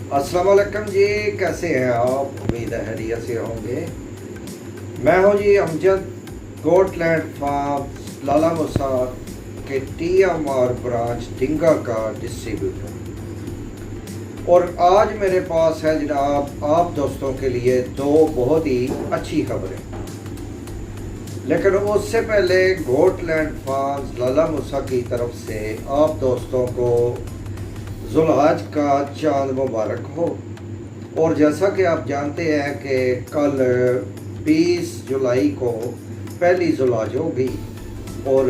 अस्सलाम वालेकुम जी, कैसे हैं आप? उम्मीद है खैरियत से होंगे। मैं हूं जी अमजद, गोटलैंड फार्म लाला मूसा के TMR ब्रांच डिंगा का डिस्ट्रीब्यूटर। और आज मेरे पास है जनाब आप दोस्तों के लिए दो बहुत ही अच्छी खबरें। लेकिन उससे पहले गोटलैंड फार्म लाला मूसा की तरफ से आप दोस्तों को जुल्हज का चांद मुबारक हो। और जैसा कि आप जानते हैं कि कल 20 जुलाई को पहली जुल्हज होगी और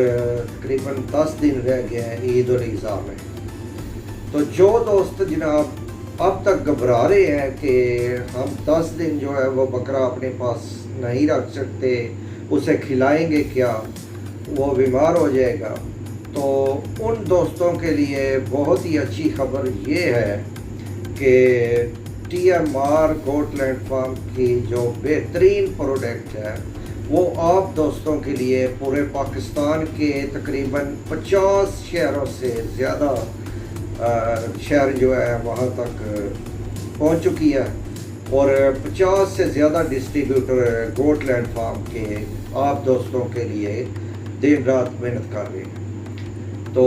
तकरीबन 10 दिन रह गए हैं ईद उल अज़हा में। तो जो दोस्त जनाब अब तक घबरा रहे हैं कि हम 10 दिन जो है वो बकरा अपने पास नहीं रख सकते, उसे खिलाएंगे क्या, वो बीमार हो जाएगा, तो उन दोस्तों के लिए बहुत ही अच्छी खबर ये है कि TMR गोटलैंड फार्म की जो बेहतरीन प्रोडक्ट है वो आप दोस्तों के लिए पूरे पाकिस्तान के तकरीबन 50 शहरों से ज़्यादा शहर जो है वहाँ तक पहुँच चुकी है। और 50 से ज़्यादा डिस्ट्रीब्यूटर गोटलैंड फार्म के आप दोस्तों के लिए दिन रात मेहनत कर रहे हैं। तो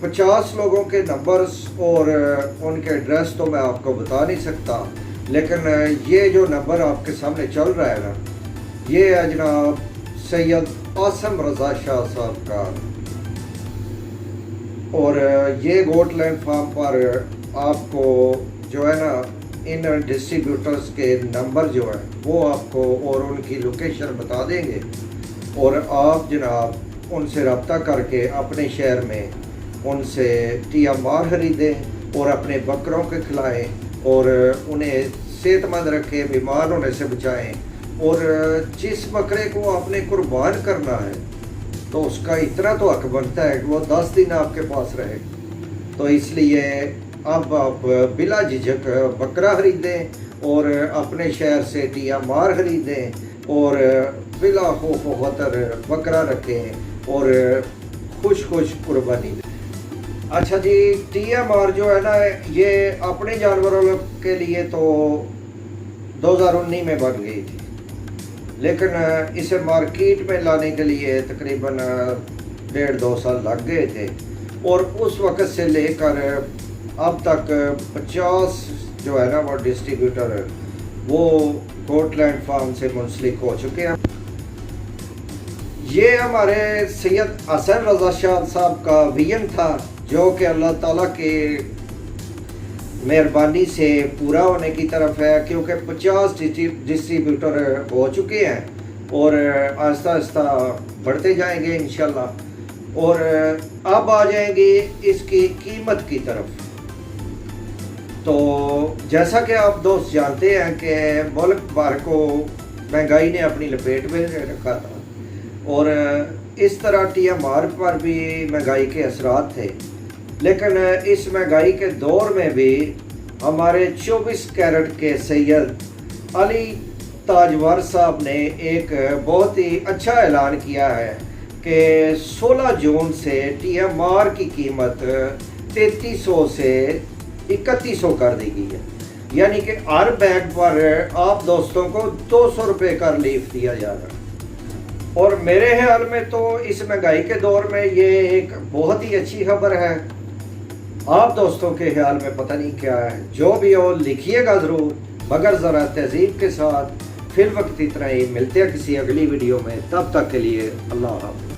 50 लोगों के नंबर्स और उनके एड्रेस तो मैं आपको बता नहीं सकता, लेकिन ये जो नंबर आपके सामने चल रहा है ना, ये है जनाब सैयद आसम रज़ा शाह साहब का। और ये गोटलैंड फार्म पर आपको जो है ना इन डिस्ट्रीब्यूटर्स के नंबर जो है वो आपको और उनकी लोकेशन बता देंगे और आप जनाब उनसे रब्ता करके अपने शहर में उनसे TMR खरीदें और अपने बकरों के खिलाएं और उन्हें सेहतमंद रखें, बीमार होने से बचाएं। और जिस बकरे को आपने कुर्बान करना है तो उसका इतना तो हक बनता है कि वो 10 दिन आपके पास रहे। तो इसलिए अब आप बिला झिझक बकरा खरीदें और अपने शहर से TMR खरीदें और बिला खौफ व खतर बकरा रखें और खुश कुर्बानी दें। अच्छा जी, TMR जो है ना ये अपने जानवरों के लिए तो 2019 में बन गई थी, लेकिन इसे मार्केट में लाने के लिए तकरीबन 1.5-2 साल लग गए थे। और उस वक़्त से लेकर अब तक 50 जो है ना वो डिस्ट्रीब्यूटर वो गोटलैंड फार्म से मुंसलिक हो चुके हैं। ये हमारे सैयद आसम रज़ा शाह साहब का विजन था जो कि अल्लाह ताला के मेहरबानी से पूरा होने की तरफ है, क्योंकि 50 डिस्ट्रीब्यूटर हो चुके हैं और आहिस्ता आहिस्ता बढ़ते जाएंगे इंशाल्लाह। और अब आ जाएंगे इसकी कीमत की तरफ। तो जैसा कि आप दोस्त जानते हैं कि मुल्क भर को महंगाई ने अपनी लपेट में रखा था और इस तरह TMR पर भी महंगाई के असरात थे। लेकिन इस महंगाई के दौर में भी हमारे 24 कैरेट के सैयद अली ताजवर साहब ने एक बहुत ही अच्छा ऐलान किया है कि 16 जून से TMR की कीमत 3300 से 3100 कर दी गई है। यानी कि हर बैग पर आप दोस्तों को 200 रुपये का रिलीफ दिया जा रहा है। और मेरे ख्याल में तो इस महंगाई के दौर में ये एक बहुत ही अच्छी खबर है। आप दोस्तों के ख्याल में पता नहीं क्या है, जो भी हो लिखिएगा ज़रूर, मगर ज़रा तहज़ीब के साथ। फिर वक्त इतना ही, मिलते हैं किसी अगली वीडियो में, तब तक के लिए अल्लाह हाफ़िज़।